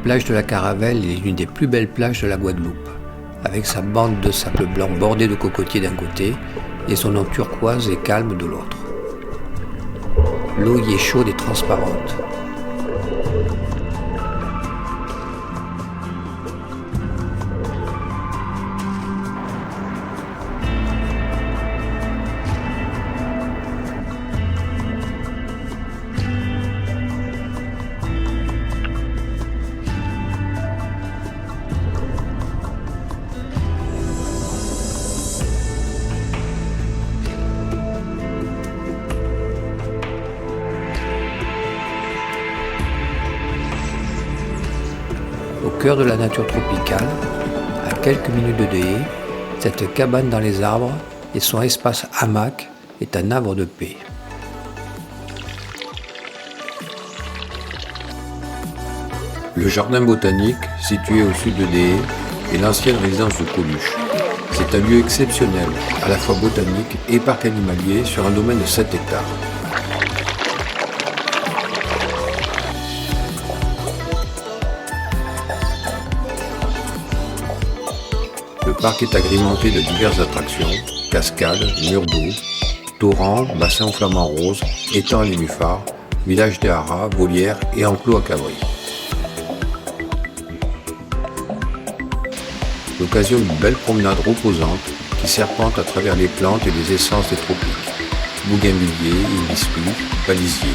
plage de la Caravelle est l'une des plus belles plages de la Guadeloupe, avec sa bande de sable blanc bordée de cocotiers d'un côté et son eau turquoise et calme de l'autre. L'eau y est chaude et transparente. Au cœur de la nature tropicale, à quelques minutes de haies, cette cabane dans les arbres et son espace hamac est un havre de paix. Le jardin botanique, situé au sud de Déé, est l'ancienne résidence de Coluche. C'est un lieu exceptionnel, à la fois botanique et parc animalier, sur un domaine de 7 hectares. Le parc est agrémenté de diverses attractions, cascades, murs d'eau, torrents, bassins aux flamants roses, étangs à nénuphars, village des haras, volières et enclos à cabris. L'occasion d'une belle promenade reposante qui serpente à travers les plantes et les essences des tropiques. Bougainvilliers, hibiscus, balisiers.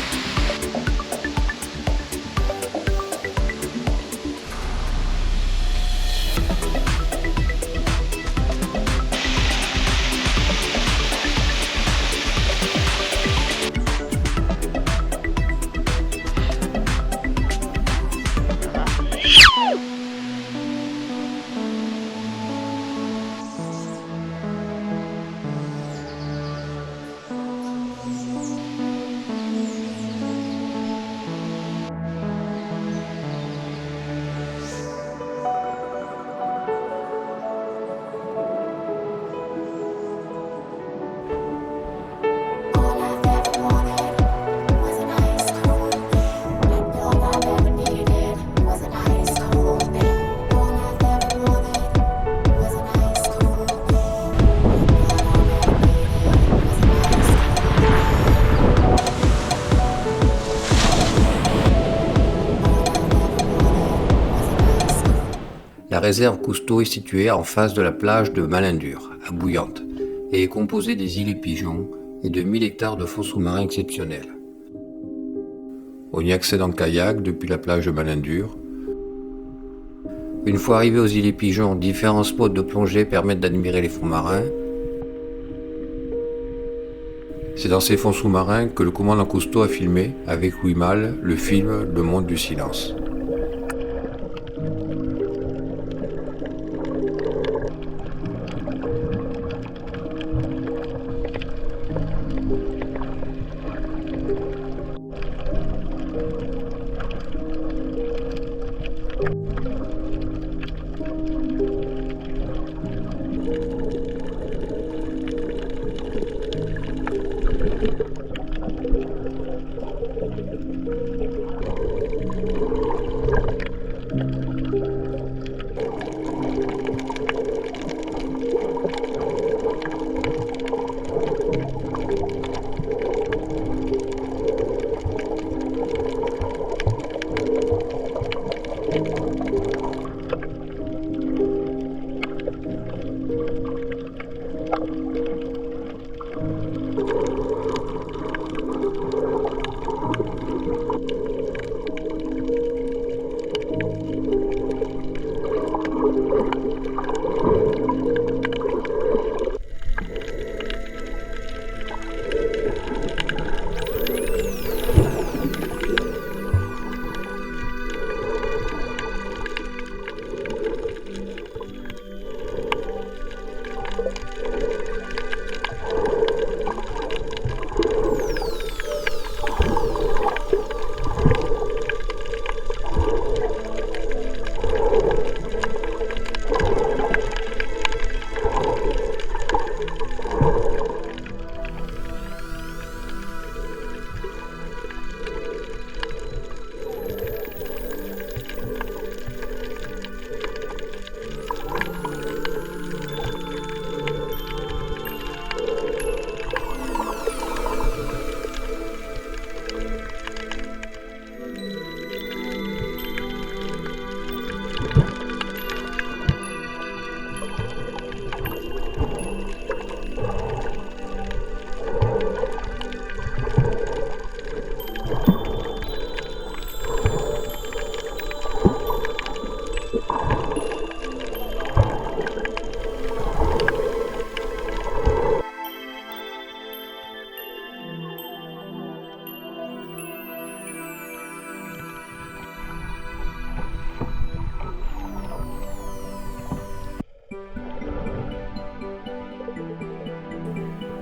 La réserve Cousteau est située en face de la plage de Malindur, à Bouillante, et est composée des îles et pigeons et de 1000 hectares de fonds sous-marins exceptionnels. On y accède en kayak depuis la plage de Malindur. Une fois arrivé aux îles et pigeons, différents spots de plongée permettent d'admirer les fonds marins. C'est dans ces fonds sous-marins que le commandant Cousteau a filmé, avec Louis Malle, le film Le Monde du Silence.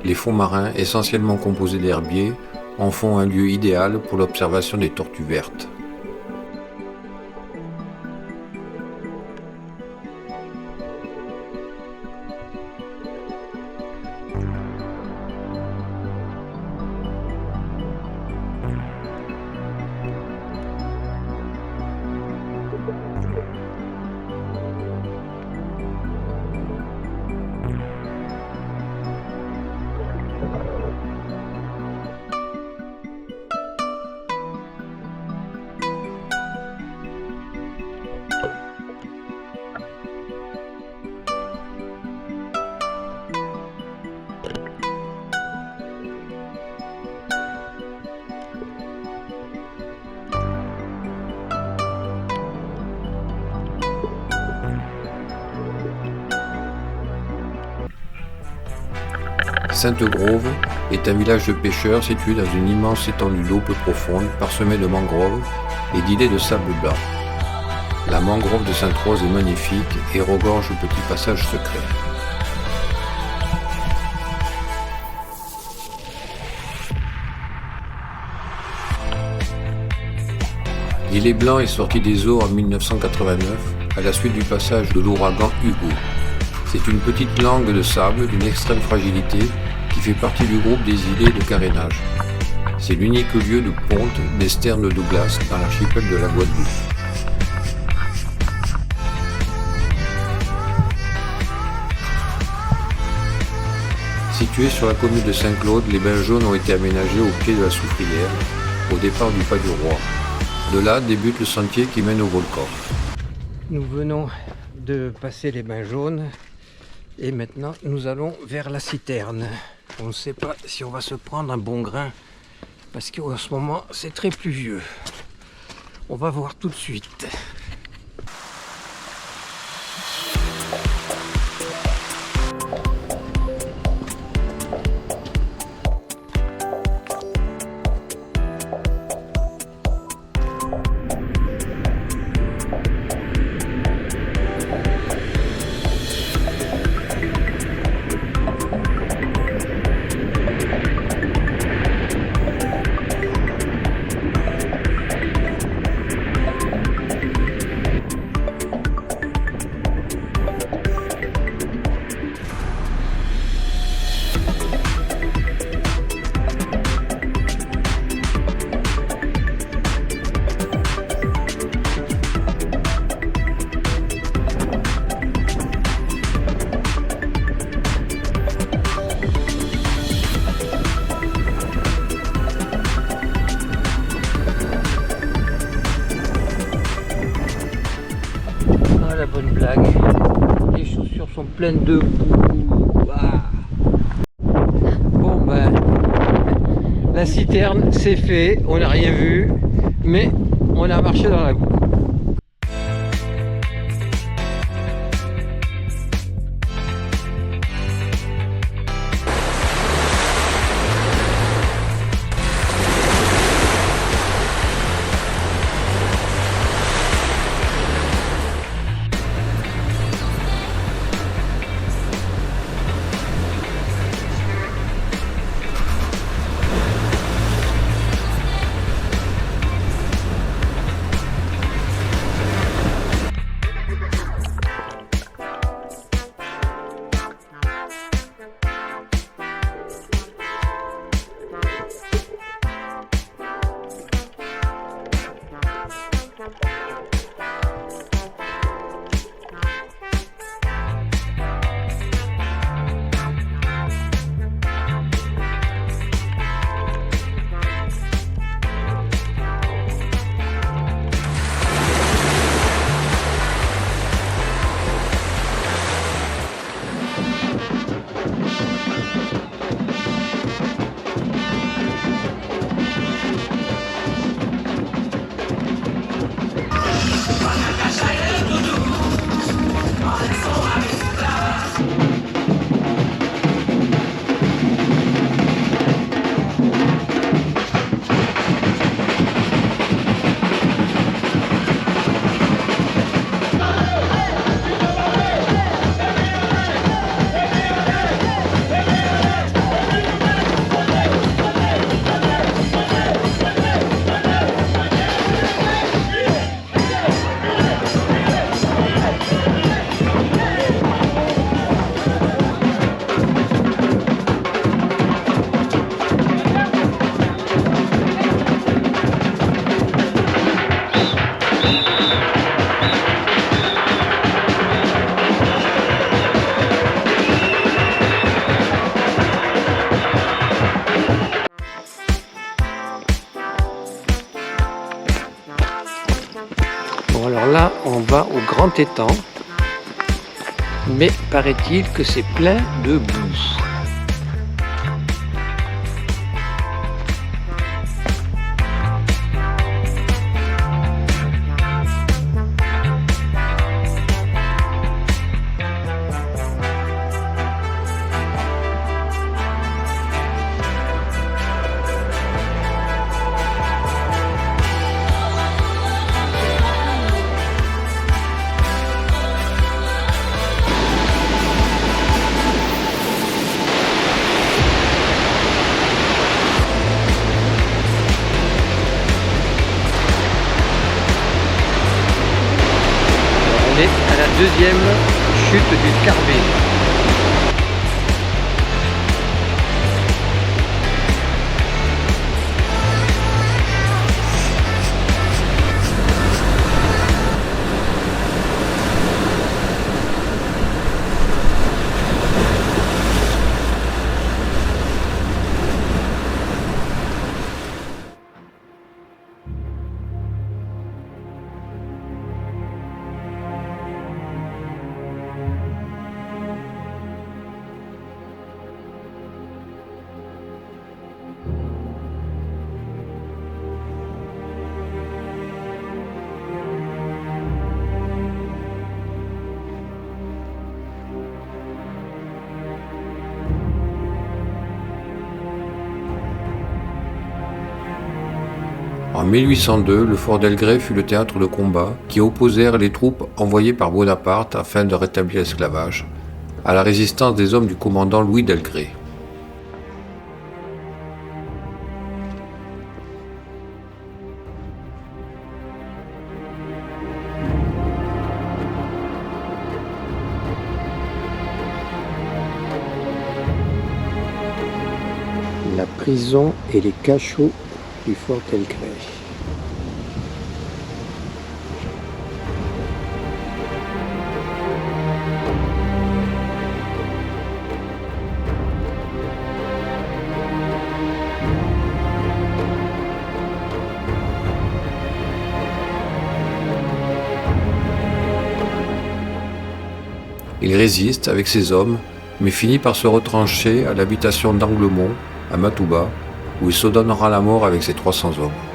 les fonds marins, essentiellement composés d'herbiers, en font un lieu idéal pour l'observation des tortues vertes. Sainte-Grove est un village de pêcheurs situé dans une immense étendue d'eau peu profonde, parsemée de mangroves et d'îlets de sable blanc. La mangrove de Sainte-Rose est magnifique et regorge de petits passages secrets. L'îlet Blanc est sorti des eaux en 1989 à la suite du passage de l'ouragan Hugo. C'est une petite langue de sable d'une extrême fragilité qui fait partie du groupe des îlets de carénage. C'est l'unique lieu de ponte des sternes de Douglas dans l'archipel de la Guadeloupe. Situé sur la commune de Saint-Claude, les bains jaunes ont été aménagés au pied de la Soufrière, au départ du Pas du Roi. De là débute le sentier qui mène au volcan. Nous venons de passer les bains jaunes et maintenant nous allons vers la citerne. On ne sait pas si on va se prendre un bon grain parce qu'en ce moment c'est très pluvieux. On va voir tout de suite. La bonne blague, les chaussures sont pleines de boue. Ah. Bon ben, la citerne c'est fait, on n'a rien vu, mais on a marché dans la boue. grand étang, mais paraît-il que c'est plein de boue. On est à la deuxième chute du Carbet. En 1802, le fort d'Elgrès fut le théâtre de combats qui opposèrent les troupes envoyées par Bonaparte afin de rétablir l'esclavage à la résistance des hommes du commandant Louis d'Elgrès. La prison et les cachots du fort d'Elgrès. Il résiste avec ses hommes, mais finit par se retrancher à l'habitation d'Anglemont, à Matouba, où il se donnera la mort avec ses 300 hommes.